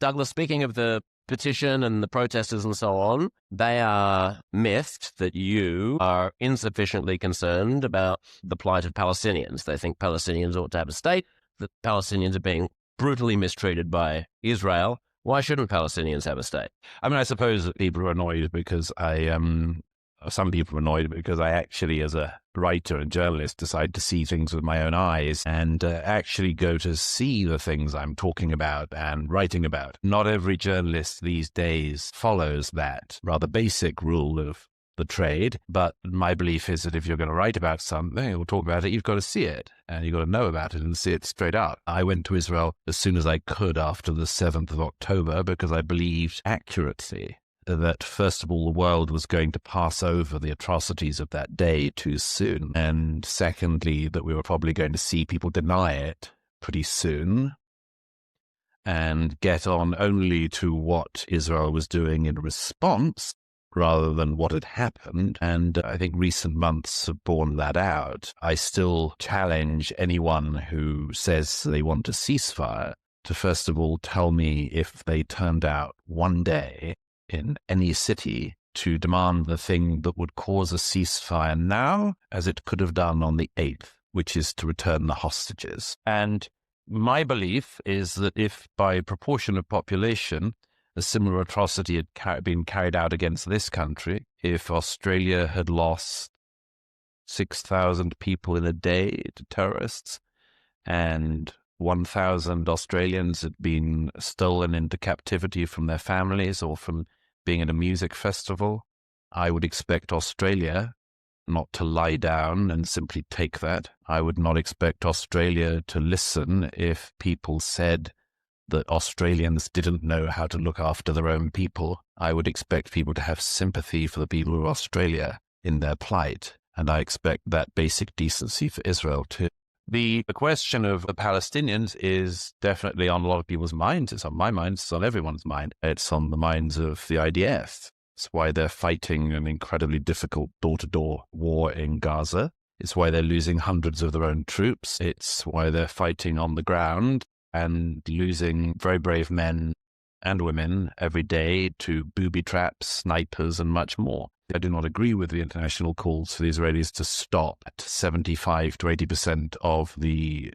Douglas, speaking of the petition and the protesters and so on, they are miffed that you are insufficiently concerned about the plight of Palestinians. They think Palestinians ought to have a state, that Palestinians are being brutally mistreated by Israel. Why shouldn't Palestinians have a state? I mean, I suppose that people are annoyed because some people are annoyed because I actually, as a writer and journalist, decide to see things with my own eyes and actually go to see the things I'm talking about and writing about. Not every journalist these days follows that rather basic rule of the trade, but my belief is that if you're going to write about something or talk about it, you've got to see it and you've got to know about it and see it straight up. I went to Israel as soon as I could after the 7th of October because I believed accurately that, first of all, the world was going to pass over the atrocities of that day too soon. And secondly, that we were probably going to see people deny it pretty soon and get on only to what Israel was doing in response rather than what had happened. And I think recent months have borne that out. I still challenge anyone who says they want a ceasefire to, first of all, tell me if they turned out one day in any city to demand the thing that would cause a ceasefire now, as it could have done on the 8th, which is to return the hostages. And my belief is that if by proportion of population a similar atrocity had been carried out against this country, if Australia had lost 6,000 people in a day to terrorists and 1,000 Australians had been stolen into captivity from their families or from being at a music festival, I would expect Australia not to lie down and simply take that. I would not expect Australia to listen if people said that Australians didn't know how to look after their own people. I would expect people to have sympathy for the people of Australia in their plight, and I expect that basic decency for Israel too. The question of the Palestinians is definitely on a lot of people's minds. It's on my mind. It's on everyone's mind. It's on the minds of the IDF. It's why they're fighting an incredibly difficult door-to-door war in Gaza. It's why they're losing hundreds of their own troops. It's why they're fighting on the ground and losing very brave men and women every day to booby traps, snipers, and much more. I do not agree with the international calls for the Israelis to stop at 75 to 80% of the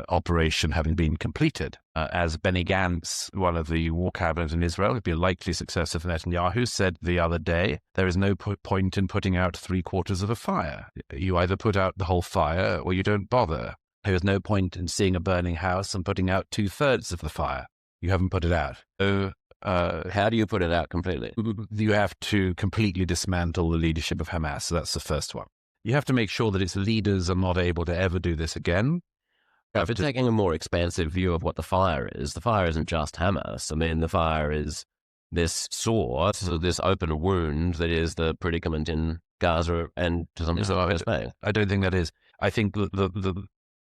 operation having been completed. As Benny Gantz, one of the war cabinet in Israel, who'd be a likely successor for Netanyahu, said the other day, there is no point in putting out 3/4 of a fire. You either put out the whole fire or you don't bother. There is no point in seeing a burning house and putting out 2/3 of the fire. You haven't put it out. So how do you put it out completely? You have to completely dismantle the leadership of Hamas. So that's the first one. You have to make sure that its leaders are not able to ever do this again. If you're taking a more expansive view of what the fire isn't just Hamas. I mean, the fire is this sore, so this open wound that is the predicament in Gaza and to some extent Spain. I don't think that is. I think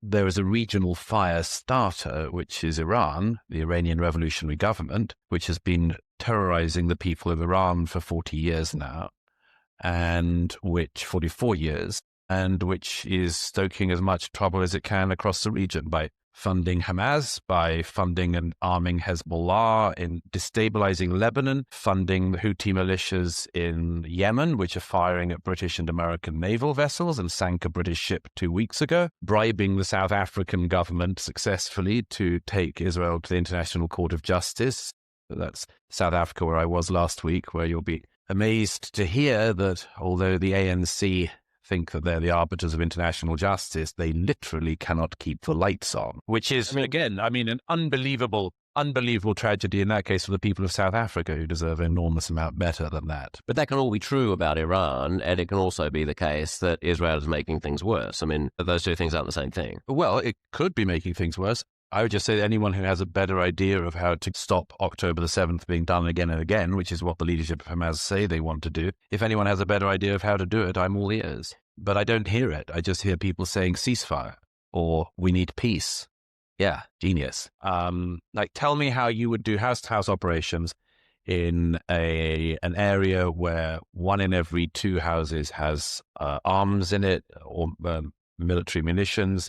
there is a regional fire starter, which is Iran, the Iranian revolutionary government, which has been terrorizing the people of Iran for 40 years now, and 44 years, and which is stoking as much trouble as it can across the region by funding Hamas, by funding and arming Hezbollah, in destabilizing Lebanon, funding the Houthi militias in Yemen, which are firing at British and American naval vessels and sank a British ship 2 weeks ago, bribing the South African government successfully to take Israel to the International Court of Justice. That's South Africa, where I was last week, where you'll be amazed to hear that although the ANC think that they're the arbiters of international justice, they literally cannot keep the lights on, which is, again, an unbelievable tragedy in that case for the people of South Africa, who deserve an enormous amount better than that. But that can all be true about Iran, and it can also be the case that Israel is making things worse. I mean, those two things aren't the same thing. Well, it could be making things worse. I would just say that anyone who has a better idea of how to stop October the 7th being done again and again, which is what the leadership of Hamas say they want to do, if anyone has a better idea of how to do it, I'm all ears. But I don't hear it. I just hear people saying ceasefire or we need peace. Yeah, genius. Tell me how you would do house-to-house operations in an area where 1 in every 2 houses has arms in it or military munitions,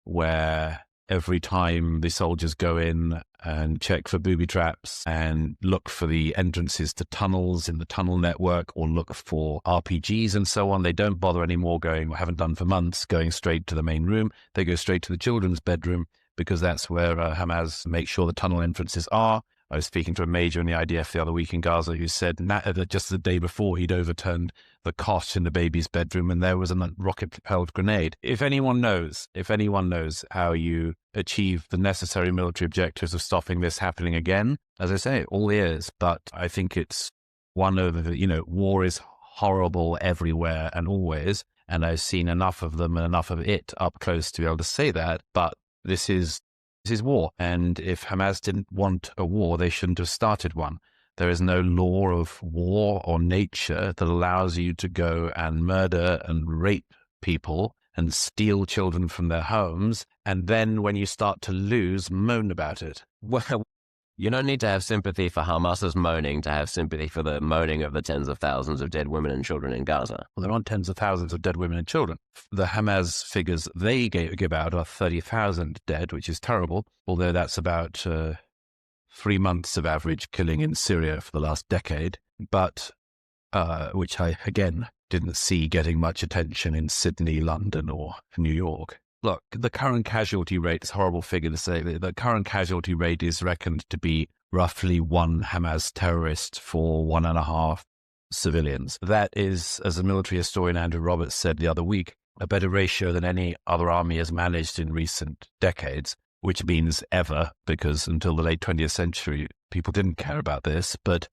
where every time the soldiers go in and check for booby traps and look for the entrances to tunnels in the tunnel network or look for RPGs and so on. They don't bother anymore going, or haven't done for months, going straight to the main room. They go straight to the children's bedroom because that's where Hamas make sure the tunnel entrances are. I was speaking to a major in the IDF the other week in Gaza who said that just the day before he'd overturned the cot in the baby's bedroom and there was a rocket-propelled grenade. If anyone knows how you achieve the necessary military objectives of stopping this happening again, as I say, all ears. But I think it's one of the, war is horrible everywhere and always, and I've seen enough of them and enough of it up close to be able to say that. But this is war. And if Hamas didn't want a war, they shouldn't have started one. There is no law of war or nature that allows you to go and murder and rape people and steal children from their homes. And then when you start to lose, moan about it. Well, you don't need to have sympathy for Hamas's moaning to have sympathy for the moaning of the tens of thousands of dead women and children in Gaza. Well, there aren't tens of thousands of dead women and children. The Hamas figures they give out are 30,000 dead, which is terrible, although that's about 3 months of average killing in Syria for the last decade, but which I, again, didn't see getting much attention in Sydney, London, or New York. Look, the current casualty rate, it's a horrible figure to say, the current casualty rate is reckoned to be roughly 1 Hamas terrorist for 1.5 civilians. That is, as the military historian Andrew Roberts said the other week, a better ratio than any other army has managed in recent decades, which means ever, because until the late 20th century, people didn't care about this, but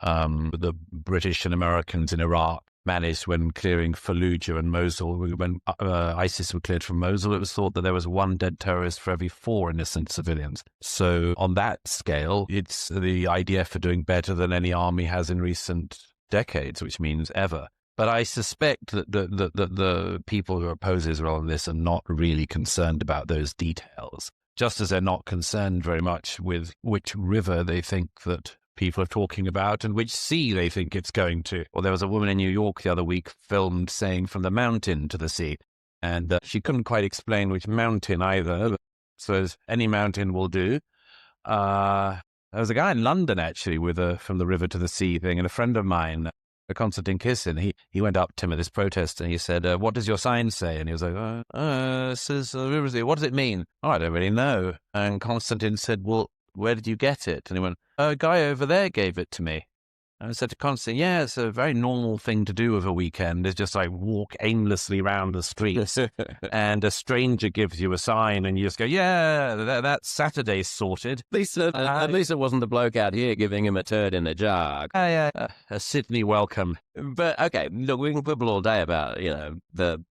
the British and Americans in Iraq managed when clearing Fallujah and Mosul. When ISIS were cleared from Mosul, it was thought that there was 1 dead terrorist for every 4 innocent civilians. So on that scale, it's the IDF are doing better than any army has in recent decades, which means ever. But I suspect that the people who oppose Israel on this are not really concerned about those details, just as they're not concerned very much with which river they think that people are talking about and which sea they think it's going to. Well, there was a woman in New York the other week filmed saying from the mountain to the sea, and she couldn't quite explain which mountain either, so any mountain will do. There was a guy in London, actually, with a from the river to the sea thing, and a friend of mine, Constantine Kissin, he went up to him at this protest and he said, what does your sign say? And he was like, it says river sea. What does it mean? Oh, I don't really know. And Constantine said, well, where did you get it? And he went, a guy over there gave it to me. And I said to Constantine, yeah, it's a very normal thing to do of a weekend, is just like walk aimlessly around the streets and a stranger gives you a sign and you just go, yeah, that's Saturday's sorted. At least it wasn't the bloke out here giving him a turd in a jug. A Sydney welcome. But, okay, look, we can quibble all day about, the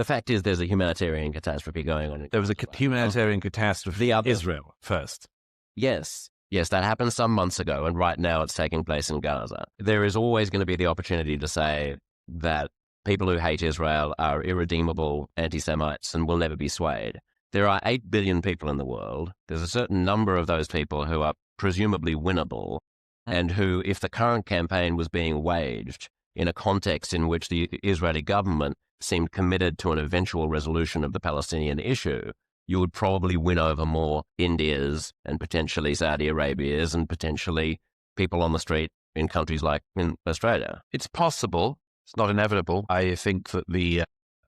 fact is there's a humanitarian catastrophe going on. There was a humanitarian catastrophe. Israel first. Yes, that happened some months ago, and right now it's taking place in Gaza. There is always going to be the opportunity to say that people who hate Israel are irredeemable anti-Semites and will never be swayed. There are 8 billion people in the world. There's a certain number of those people who are presumably winnable, and who, if the current campaign was being waged in a context in which the Israeli government seemed committed to an eventual resolution of the Palestinian issue, you would probably win over more Indias and potentially Saudi Arabias and potentially people on the street in countries like in Australia. It's possible. It's not inevitable. I think that the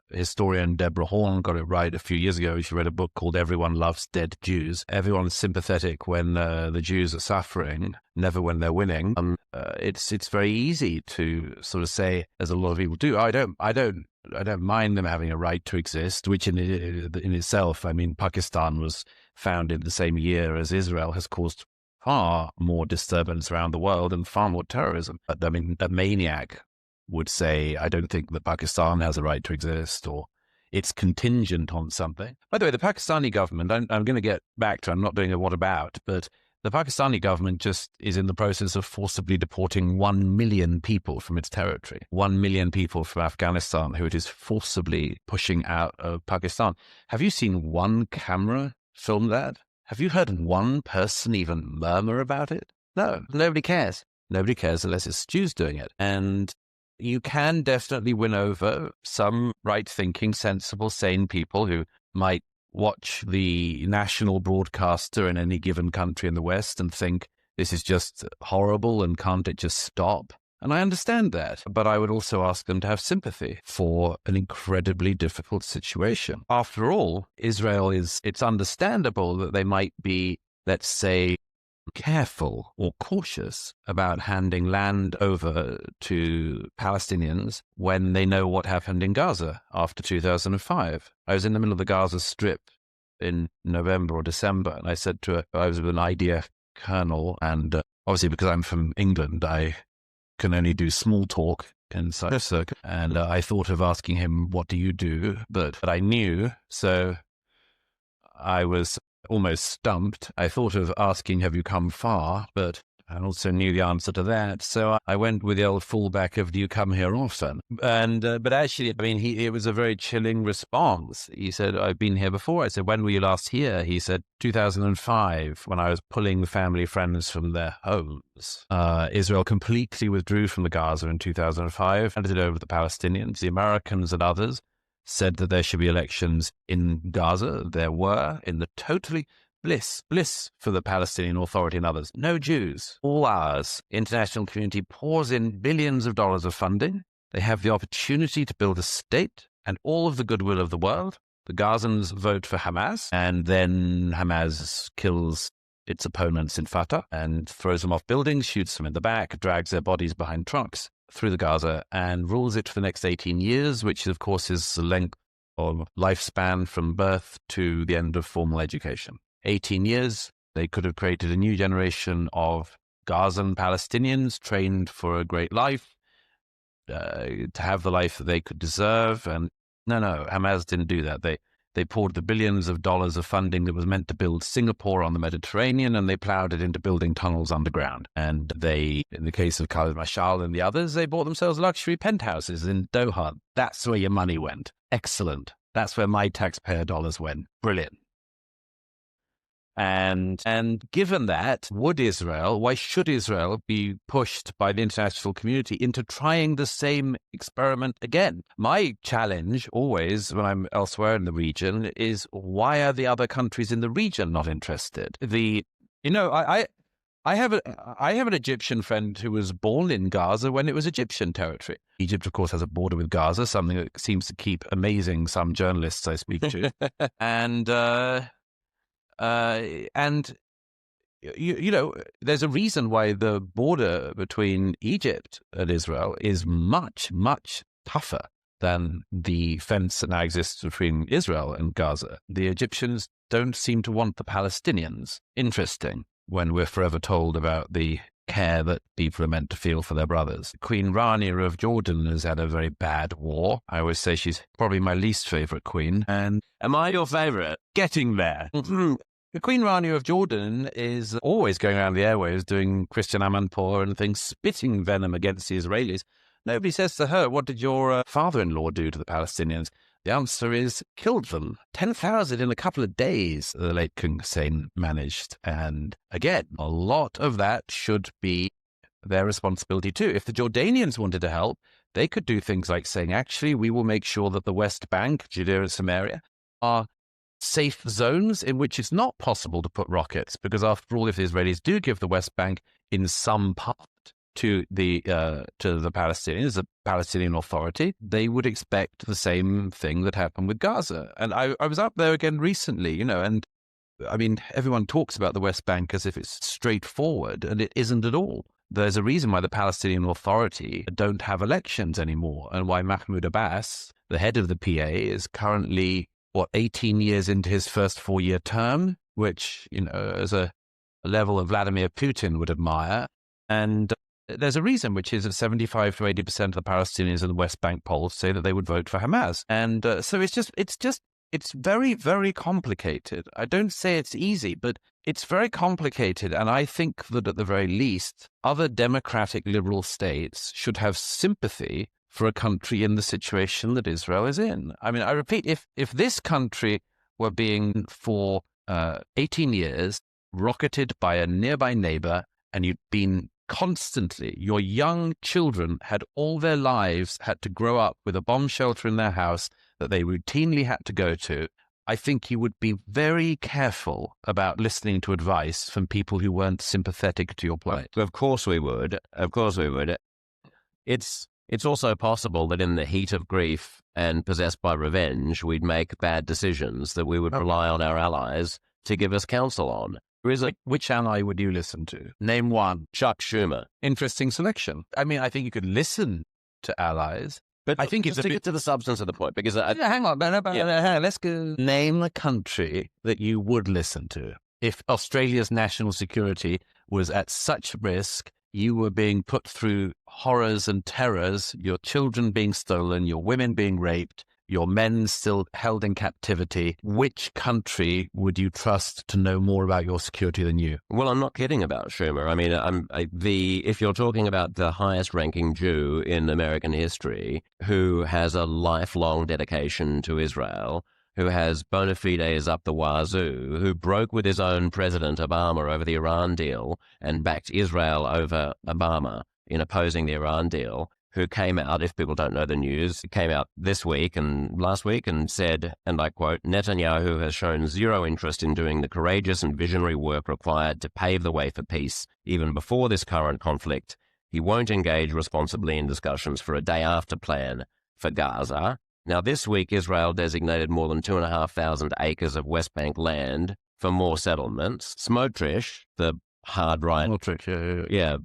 historian Deborah Horn got it right a few years ago. She read a book called Everyone Loves Dead Jews. Everyone's sympathetic when the Jews are suffering, never when they're winning. It's very easy to sort of say, as a lot of people do, I don't mind them having a right to exist, which in itself, I mean, Pakistan was founded the same year as Israel, has caused far more disturbance around the world and far more terrorism. But I mean, a maniac would say, I don't think that Pakistan has a right to exist, or it's contingent on something. By the way, the Pakistani government, I'm going to get back to, I'm not doing a what about, but the Pakistani government just is in the process of forcibly deporting 1 million people from its territory. 1 million people from Afghanistan who it is forcibly pushing out of Pakistan. Have you seen one camera film that? Have you heard one person even murmur about it? No, nobody cares. Nobody cares unless it's Jews doing it. And you can definitely win over some right-thinking, sensible, sane people who might watch the national broadcaster in any given country in the West and think, this is just horrible and can't it just stop? And I understand that, but I would also ask them to have sympathy for an incredibly difficult situation. After all, it's understandable that they might be, let's say, careful or cautious about handing land over to Palestinians when they know what happened in Gaza after 2005. I was in the middle of the Gaza Strip in November or December, and I said to her, I was with an IDF colonel, and obviously because I'm from England, I can only do small talk in such circles. And I thought of asking him, what do you do? But I knew, so I was almost stumped. I thought of asking, have you come far? But I also knew the answer to that. So I went with the old fallback of, do you come here often? And, but actually, I mean, it was a very chilling response. He said, I've been here before. I said, when were you last here? He said, 2005, when I was pulling the family friends from their homes. Israel completely withdrew from the Gaza in 2005, handed it over to the Palestinians. The Americans and others said that there should be elections in Gaza. There were, in the totally bliss for the Palestinian Authority and others. No Jews, all ours. International community pours in billions of dollars of funding. They have the opportunity to build a state and all of the goodwill of the world. The Gazans vote for Hamas, and then Hamas kills its opponents in Fatah and throws them off buildings, shoots them in the back, drags their bodies behind trucks through the Gaza and rules it for the next 18 years, which of course is the length of lifespan from birth to the end of formal education. 18 years, they could have created a new generation of Gazan Palestinians trained for a great life, to have the life that they could deserve. And no, Hamas didn't do that. They poured the billions of dollars of funding that was meant to build Singapore on the Mediterranean, and they plowed it into building tunnels underground. And they, in the case of Khalid Mashal and the others, they bought themselves luxury penthouses in Doha. That's where your money went. Excellent. That's where my taxpayer dollars went. Brilliant. And given that, why should Israel be pushed by the international community into trying the same experiment again? My challenge always when I'm elsewhere in the region is, why are the other countries in the region not interested? I have an Egyptian friend who was born in Gaza when it was Egyptian territory. Egypt, of course, has a border with Gaza, something that seems to keep amazing some journalists I speak to. And there's a reason why the border between Egypt and Israel is much, much tougher than the fence that now exists between Israel and Gaza. The Egyptians don't seem to want the Palestinians. Interesting, when we're forever told about the care that people are meant to feel for their brothers. Queen Rania of Jordan has had a very bad war. I always say she's probably my least favorite queen. And am I your favorite? Getting there. The Queen Rania of Jordan is always going around the airwaves doing Christian Amanpour and things, spitting venom against the Israelis. Nobody says to her, what did your father-in-law do to the Palestinians? The answer is, killed them. 10,000 in a couple of days, the late King Hussein managed. And again, a lot of that should be their responsibility too. If the Jordanians wanted to help, they could do things like saying, actually, we will make sure that the West Bank, Judea and Samaria, are safe zones in which it's not possible to put rockets. Because after all, if the Israelis do give the West Bank in some part to the Palestinians, the Palestinian Authority, they would expect the same thing that happened with Gaza. And I was up there again recently, and I mean, everyone talks about the West Bank as if it's straightforward, and it isn't at all. There's a reason why the Palestinian Authority don't have elections anymore, and why Mahmoud Abbas, the head of the PA, is currently, 18 years into his first 4-year term, which, as a level of Vladimir Putin would admire. And there's a reason, which is that 75 to 80% of the Palestinians in the West Bank polls say that they would vote for Hamas. And so it's very, very complicated. I don't say it's easy, but it's very complicated. And I think that at the very least, other democratic liberal states should have sympathy for a country in the situation that Israel is in. I mean, I repeat, if this country were being for 18 years rocketed by a nearby neighbor, and you'd been constantly, your young children had all their lives had to grow up with a bomb shelter in their house that they routinely had to go to, I think you would be very careful about listening to advice from people who weren't sympathetic to your plight. Of course we would. Of course we would. It's also possible that in the heat of grief and possessed by revenge, we'd make bad decisions that we would rely on our allies to give us counsel on. Which ally would you listen to? Name one. Chuck Schumer. Interesting selection. I mean, I think you could listen to allies, but I think it's to get to the substance of the point, because hang on, let's go. Name the country that you would listen to if Australia's national security was at such risk. You were being put through horrors and terrors, your children being stolen, your women being raped, your men still held in captivity. Which country would you trust to know more about your security than you? Well, I'm not kidding about Schumer. I mean, if you're talking about the highest-ranking Jew in American history who has a lifelong dedication to Israel, who has bona fides up the wazoo, who broke with his own President Obama over the Iran deal and backed Israel over Obama in opposing the Iran deal, who came out, if people don't know the news, came out this week and last week and said, and I quote, Netanyahu has shown zero interest in doing the courageous and visionary work required to pave the way for peace. Even before this current conflict, he won't engage responsibly in discussions for a day-after plan for Gaza. Now, this week, Israel designated more than 2,500 acres of West Bank land for more settlements. Smotrich, the hard-right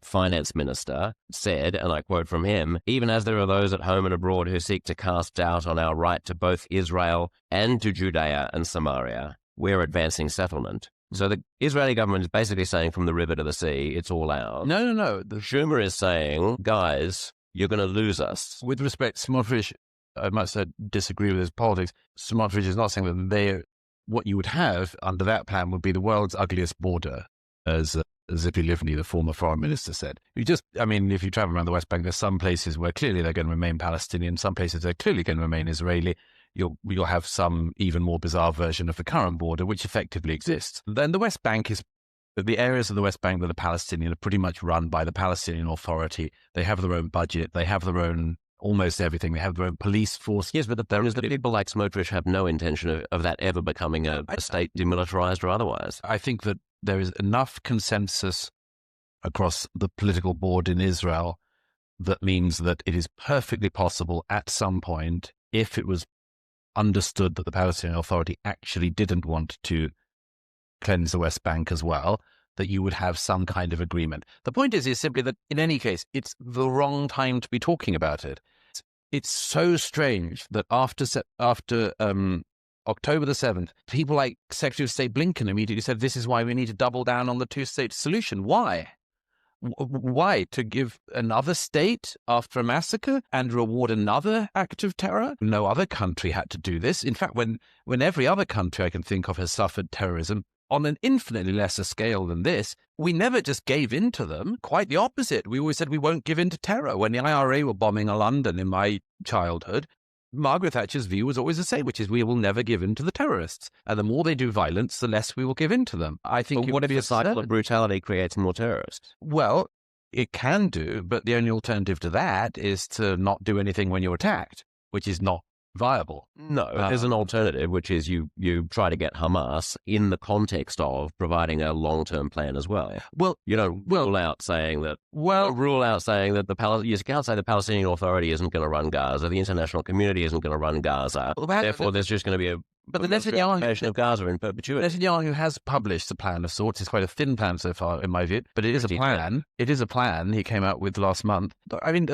finance minister, said, and I quote from him, even as there are those at home and abroad who seek to cast doubt on our right to both Israel and to Judea and Samaria, we're advancing settlement. So the Israeli government is basically saying from the river to the sea, it's all ours. No. The Schumer is saying, guys, you're going to lose us. With respect, Smotrich, I must disagree with his politics. Smotrich is not saying that what you would have under that plan would be the world's ugliest border, as Zippy Livni, the former foreign minister, said. If you travel around the West Bank, there's some places where clearly they're going to remain Palestinian, some places they're clearly going to remain Israeli. You'll have some even more bizarre version of the current border, which effectively exists. Then the West Bank the areas of the West Bank that are Palestinian are pretty much run by the Palestinian Authority. They have their own budget. They have their own almost everything. They have their own police force. Yes, but the people like Smotrich have no intention of that ever becoming a state demilitarized or otherwise. I think that there is enough consensus across the political board in Israel that means that it is perfectly possible at some point, if it was understood that the Palestinian Authority actually didn't want to cleanse the West Bank as well, that you would have some kind of agreement. The point is simply that in any case, it's the wrong time to be talking about it. It's so strange that after October the 7th, people like Secretary of State Blinken immediately said, this is why we need to double down on the two-state solution. Why? Why? To give another state after a massacre and reward another act of terror? No other country had to do this. In fact, when every other country I can think of has suffered terrorism, on an infinitely lesser scale than this, we never just gave in to them. Quite the opposite. We always said we won't give in to terror. When the IRA were bombing London in my childhood, Margaret Thatcher's view was always the same, which is we will never give in to the terrorists. And the more they do violence, the less we will give in to them. I think. But what if a cycle of brutality creates more terrorists? Well, it can do, but the only alternative to that is to not do anything when you're attacked, which is not viable. No, there's an alternative, which is you try to get Hamas in the context of providing a long-term plan as well. Well, you don't rule out saying that. You can't say the Palestinian Authority isn't going to run Gaza, the international community isn't going to run Gaza. Therefore, there's just going to be a nation of Gaza in perpetuity. Netanyahu has published a plan of sorts. It's quite a thin plan so far, in my view, but it is a plan. It is a plan he came out with last month. I mean,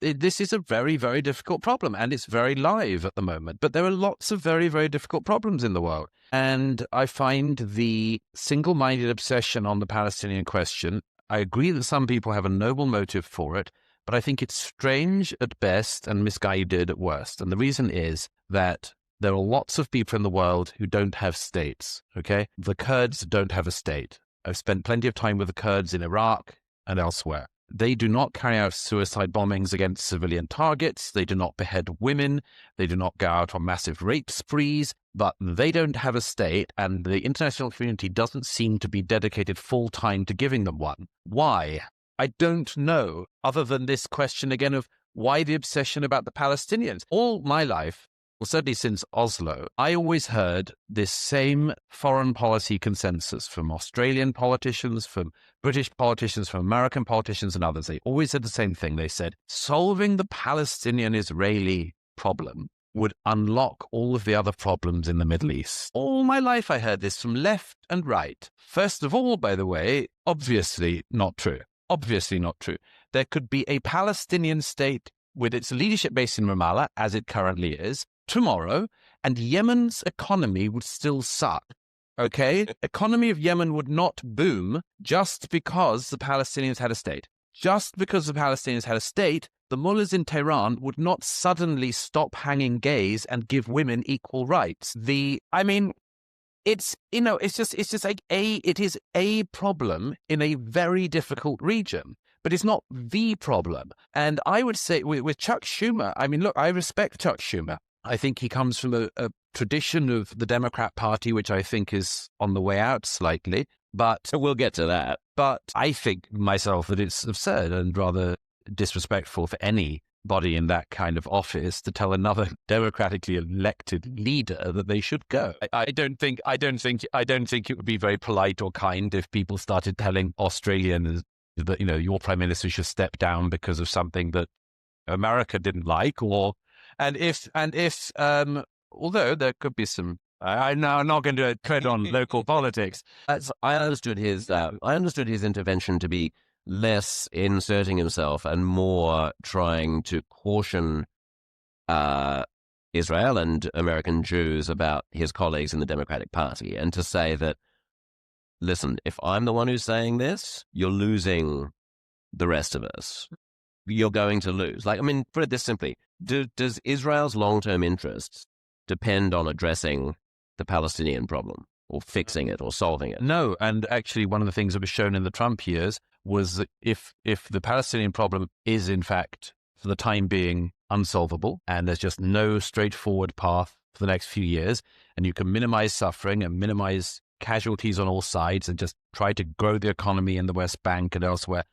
this is a very, very difficult problem, and it's very live at the moment. But there are lots of very, very difficult problems in the world. And I find the single-minded obsession on the Palestinian question, I agree that some people have a noble motive for it, but I think it's strange at best and misguided at worst. And the reason is that there are lots of people in the world who don't have states, okay? The Kurds don't have a state. I've spent plenty of time with the Kurds in Iraq and elsewhere. They do not carry out suicide bombings against civilian targets. They do not behead women. They do not go out on massive rape sprees, but they don't have a state, and the international community doesn't seem to be dedicated full-time to giving them one. Why? I don't know, other than this question again of why the obsession about the Palestinians. All my life, well, certainly since Oslo, I always heard this same foreign policy consensus from Australian politicians, from British politicians, from American politicians and others. They always said the same thing. They said, solving the Palestinian-Israeli problem would unlock all of the other problems in the Middle East. All my life I heard this from left and right. First of all, by the way, obviously not true. Obviously not true. There could be a Palestinian state with its leadership based in Ramallah, as it currently is, tomorrow, and Yemen's economy would still suck. Okay? Economy of Yemen would not boom just because the Palestinians had a state. Just because the Palestinians had a state, the mullahs in Tehran would not suddenly stop hanging gays and give women equal rights. It's it is a problem in a very difficult region, but it's not the problem. And I would say with Chuck Schumer, I mean, look, I respect Chuck Schumer. I think he comes from a tradition of the Democrat Party, which I think is on the way out slightly. But we'll get to that. But I think myself that it's absurd and rather disrespectful for anybody in that kind of office to tell another democratically elected leader that they should go. I don't think it would be very polite or kind if people started telling Australians that, you know, your prime minister should step down because of something that America didn't like, although there could be some. I'm not going to tread on local politics. I understood his intervention to be less inserting himself and more trying to caution Israel and American Jews about his colleagues in the Democratic Party, and to say that, listen, if I'm the one who's saying this, you're losing the rest of us. You're going to lose. Like, I mean, put it this simply, does Israel's long-term interests depend on addressing the Palestinian problem or fixing it or solving it? No, and actually one of the things that was shown in the Trump years was that if the Palestinian problem is in fact, for the time being, unsolvable, and there's just no straightforward path for the next few years, and you can minimize suffering and minimize casualties on all sides and just try to grow the economy in the West Bank and elsewhere,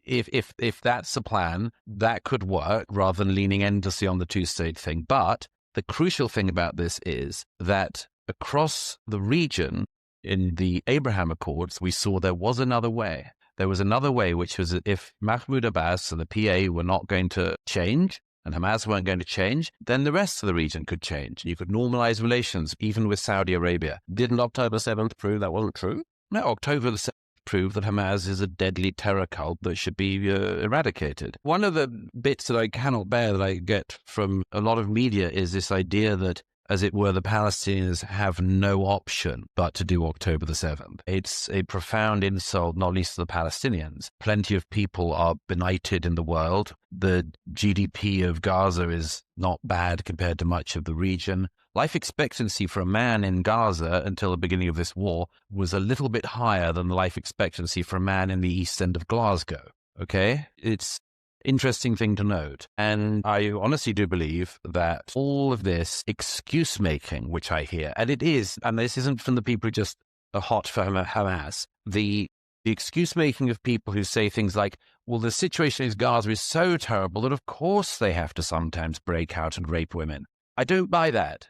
if that's the plan, that could work rather than leaning endlessly on the two-state thing. But the crucial thing about this is that across the region in the Abraham Accords, we saw there was another way. There was another way, which was that if Mahmoud Abbas and the PA were not going to change and Hamas weren't going to change, then the rest of the region could change. You could normalize relations, even with Saudi Arabia. Didn't October 7th prove that wasn't true? No, October the 7th proved that Hamas is a deadly terror cult that should be eradicated. One of the bits that I cannot bear that I get from a lot of media is this idea that, as it were, the Palestinians have no option but to do October the 7th. It's a profound insult, not least to the Palestinians. Plenty of people are benighted in the world. The GDP of Gaza is not bad compared to much of the region. Life expectancy for a man in Gaza until the beginning of this war was a little bit higher than the life expectancy for a man in the east end of Glasgow. Okay? It's interesting thing to note. And I honestly do believe that all of this excuse making, which I hear, and it is, and this isn't from the people who just are hot for Hamas, the excuse making of people who say things like, well, the situation in Gaza is so terrible that of course they have to sometimes break out and rape women. I don't buy that.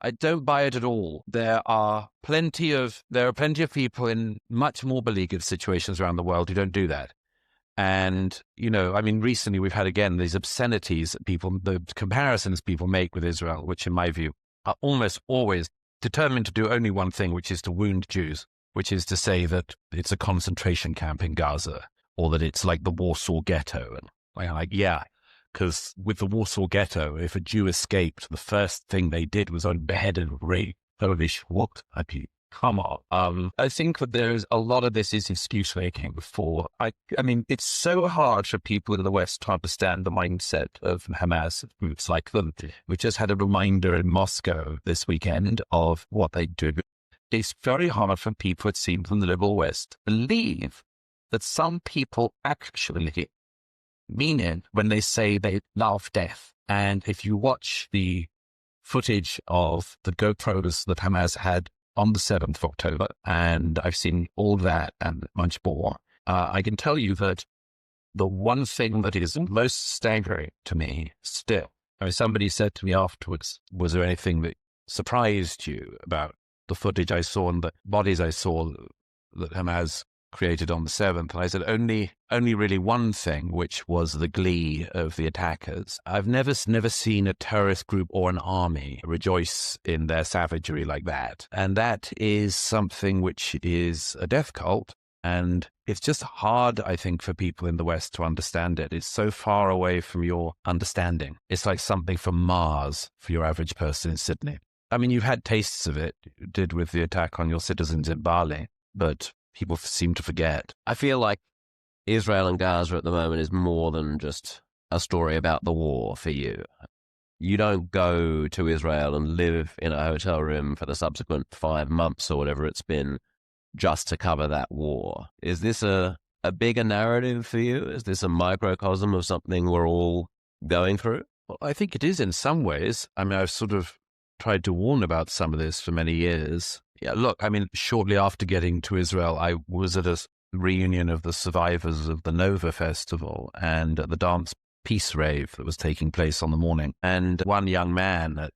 I don't buy it at all. There are plenty of people in much more beleaguered situations around the world who don't do that. And, you know, I mean, recently we've had, again, these obscenities that the comparisons people make with Israel, which in my view are almost always determined to do only one thing, which is to wound Jews, which is to say that it's a concentration camp in Gaza, or that it's like the Warsaw Ghetto. And I'm like, yeah, because with the Warsaw Ghetto, if a Jew escaped, the first thing they did was beheaded and raped. What? I mean, come on. I think that there's a lot of this is excuse making before. I mean, it's so hard for people in the West to understand the mindset of Hamas groups like them. We just had a reminder in Moscow this weekend of what they do. It's very hard for people, it seems, in the liberal West to believe that some people actually mean it when they say they love death. And if you watch the footage of the GoPros that Hamas had on the 7th of October, and I've seen all that and much more, I can tell you that the one thing that is most staggering to me still, I mean, somebody said to me afterwards, was there anything that surprised you about the footage I saw and the bodies I saw that Hamas created on the 7th? And I said, only really one thing, which was the glee of the attackers. I've never seen a terrorist group or an army rejoice in their savagery like that. And that is something which is a death cult. And it's just hard, I think, for people in the West to understand it. It's so far away from your understanding. It's like something from Mars for your average person in Sydney. I mean, you've had tastes of it. You did with the attack on your citizens in Bali, but people seem to forget. I feel like Israel and Gaza at the moment is more than just a story about the war for you. You don't go to Israel and live in a hotel room for the subsequent 5 months or whatever it's been just to cover that war. Is this a bigger narrative for you? Is this a microcosm of something we're all going through? Well, I think it is in some ways. I mean, I've sort of tried to warn about some of this for many years. Yeah, look, I mean, shortly after getting to Israel, I was at a reunion of the survivors of the Nova Festival and at the dance peace rave that was taking place on the morning. And one young man at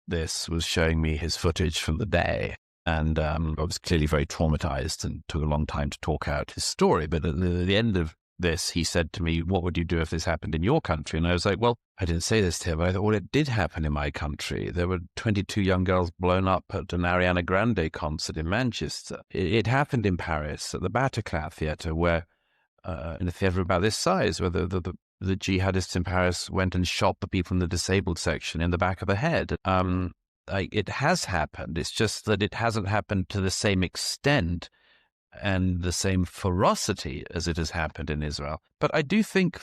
this was showing me his footage from the day. And I was clearly very traumatized and took a long time to talk out his story. But at the end of this, he said to me, what would you do if this happened in your country? And I was like, well, I didn't say this to him, but I thought, well, it did happen in my country. There were 22 young girls blown up at an Ariana Grande concert in Manchester. It happened in Paris at the Bataclan Theatre, where in a theatre about this size, where the jihadists in Paris went and shot the people in the disabled section in the back of the head. It has happened. It's just that it hasn't happened to the same extent and the same ferocity as it has happened in Israel. But I do think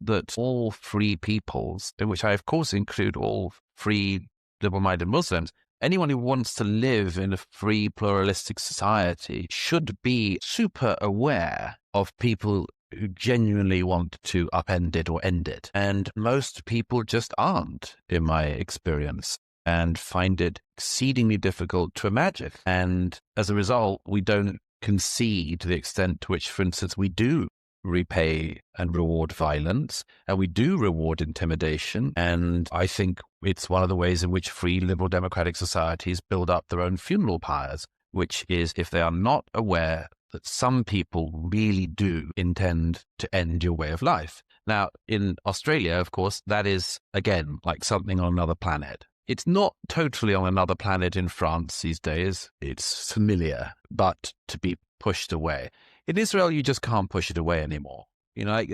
that all free peoples, in which I of course include all free liberal-minded Muslims, anyone who wants to live in a free pluralistic society should be super aware of people who genuinely want to upend it or end it. And most people just aren't, in my experience, and find it exceedingly difficult to imagine. And as a result, we don't concede to the extent to which, for instance, we do repay and reward violence, and we do reward intimidation. And I think it's one of the ways in which free liberal democratic societies build up their own funeral pyres, which is if they are not aware that some people really do intend to end your way of life. Now, in Australia, of course, that is, again, like something on another planet. It's not totally on another planet in France these days. It's familiar, but to be pushed away. In Israel, you just can't push it away anymore. You know,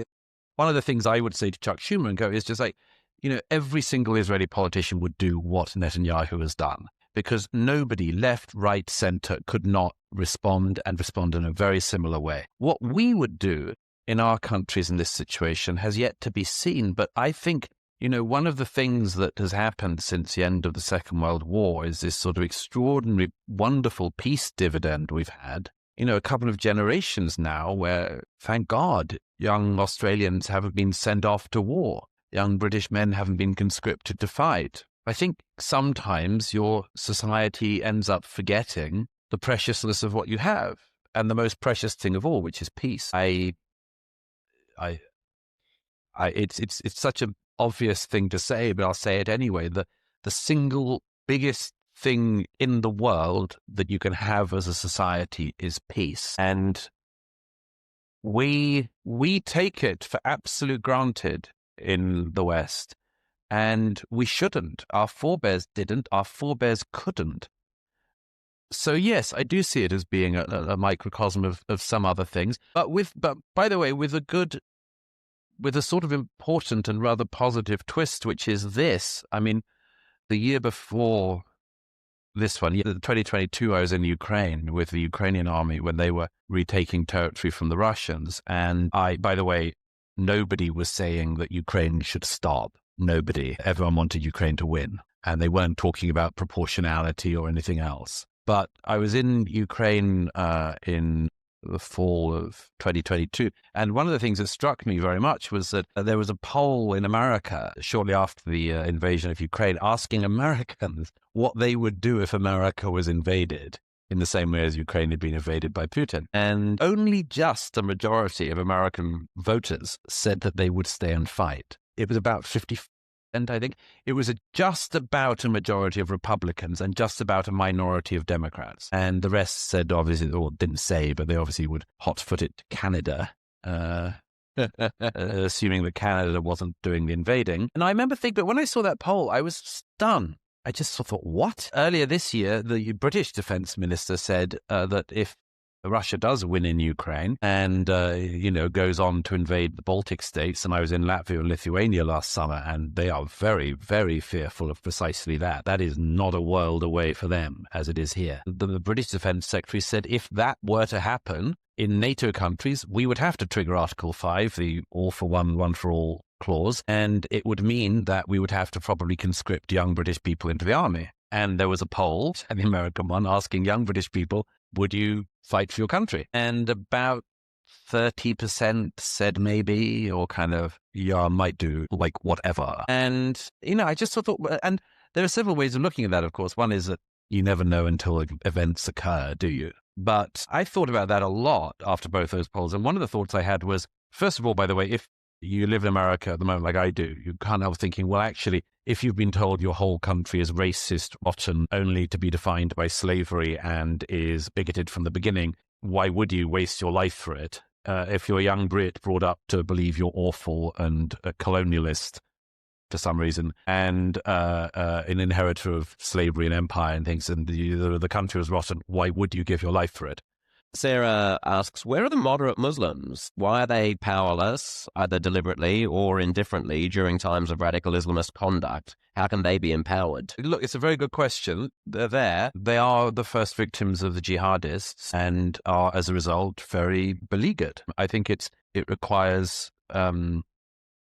one of the things I would say to Chuck Schumer and go is just like, you know, every single Israeli politician would do what Netanyahu has done, because nobody, left, right, center, could not respond in a very similar way. What we would do in our countries in this situation has yet to be seen, but I think, you know, one of the things that has happened since the end of the Second World War is this sort of extraordinary, wonderful peace dividend we've had. You know, a couple of generations now where, thank God, young Australians haven't been sent off to war. Young British men haven't been conscripted to fight. I think sometimes your society ends up forgetting the preciousness of what you have, and the most precious thing of all, which is peace. It's such an obvious thing to say, but I'll say it anyway. The single biggest thing in the world that you can have as a society is peace, and we take it for absolute granted in the West, and we shouldn't. Our forebears didn't. Our forebears couldn't. So yes, I do see it as being a microcosm of some other things, but by the way, with a sort of important and rather positive twist, which is this. I mean, the year before this one, 2022, I was in Ukraine with the Ukrainian army when they were retaking territory from the Russians. And by the way, nobody was saying that Ukraine should stop. Nobody. Everyone wanted Ukraine to win. And they weren't talking about proportionality or anything else. But I was in Ukraine in the fall of 2022. And one of the things that struck me very much was that there was a poll in America shortly after the invasion of Ukraine asking Americans what they would do if America was invaded in the same way as Ukraine had been invaded by Putin. And only just a majority of American voters said that they would stay and fight. It was about 50, And I think it was just about a majority of Republicans and just about a minority of Democrats. And the rest said, obviously, or didn't say, but they obviously would hot-foot it to Canada, assuming that Canada wasn't doing the invading. And I remember thinking, but when I saw that poll, I was stunned. I just thought, what? Earlier this year, the British defense minister said that if Russia does win in Ukraine and, goes on to invade the Baltic states, and I was in Latvia and Lithuania last summer, and they are very, very fearful of precisely that. That is not a world away for them as it is here. The British defense secretary said if that were to happen in NATO countries, we would have to trigger Article 5, the all for one, one for all clause, and it would mean that we would have to probably conscript young British people into the army. And there was a poll, the American one, asking young British people, would you fight for your country? And about 30% said maybe, or kind of, yeah, I might do, like whatever. And, I just thought, and there are several ways of looking at that, of course. One is that you never know until events occur, do you? But I thought about that a lot after both those polls. And one of the thoughts I had was, first of all, by the way, if you live in America at the moment like I do, you can't help thinking, well, actually, if you've been told your whole country is racist, rotten, only to be defined by slavery and is bigoted from the beginning, why would you waste your life for it? If you're a young Brit brought up to believe you're awful and a colonialist for some reason, and an inheritor of slavery and empire and things, and the country was rotten, why would you give your life for it? Sarah asks, where are the moderate Muslims? Why are they powerless, either deliberately or indifferently, during times of radical Islamist conduct? How can they be empowered? Look, it's a very good question. They're there. They are the first victims of the jihadists and are, as a result, very beleaguered. I think it requires a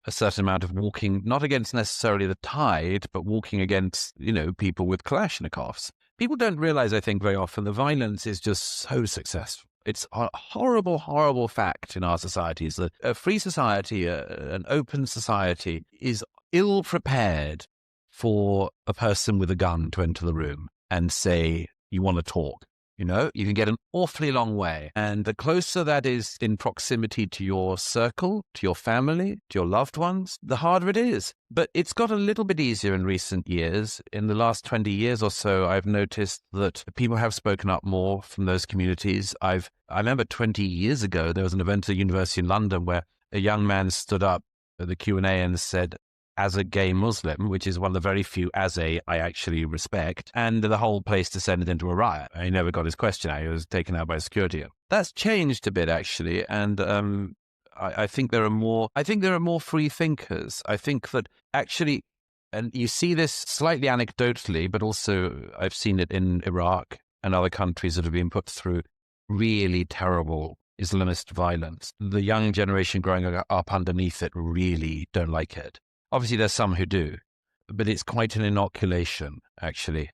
certain amount of walking, not against necessarily the tide, but walking against, people with Kalashnikovs. People don't realize, I think, very often the violence is just so successful. It's a horrible, horrible fact in our societies that a free society, an open society, is ill-prepared for a person with a gun to enter the room and say, you want to talk. You can get an awfully long way. And the closer that is in proximity to your circle, to your family, to your loved ones, the harder it is. But it's got a little bit easier in recent years. In the last 20 years or so, I've noticed that people have spoken up more from those communities. I remember 20 years ago, there was an event at the University in London where a young man stood up at the Q&A and said, as a gay Muslim, which is one of the very few I actually respect, and the whole place descended into a riot. He never got his question out. He was taken out by security. That's changed a bit, actually, and I think there are more. I think there are more free thinkers. I think that actually, and you see this slightly anecdotally, but also I've seen it in Iraq and other countries that have been put through really terrible Islamist violence. The young generation growing up underneath it really don't like it. Obviously, there's some who do, but it's quite an inoculation, actually.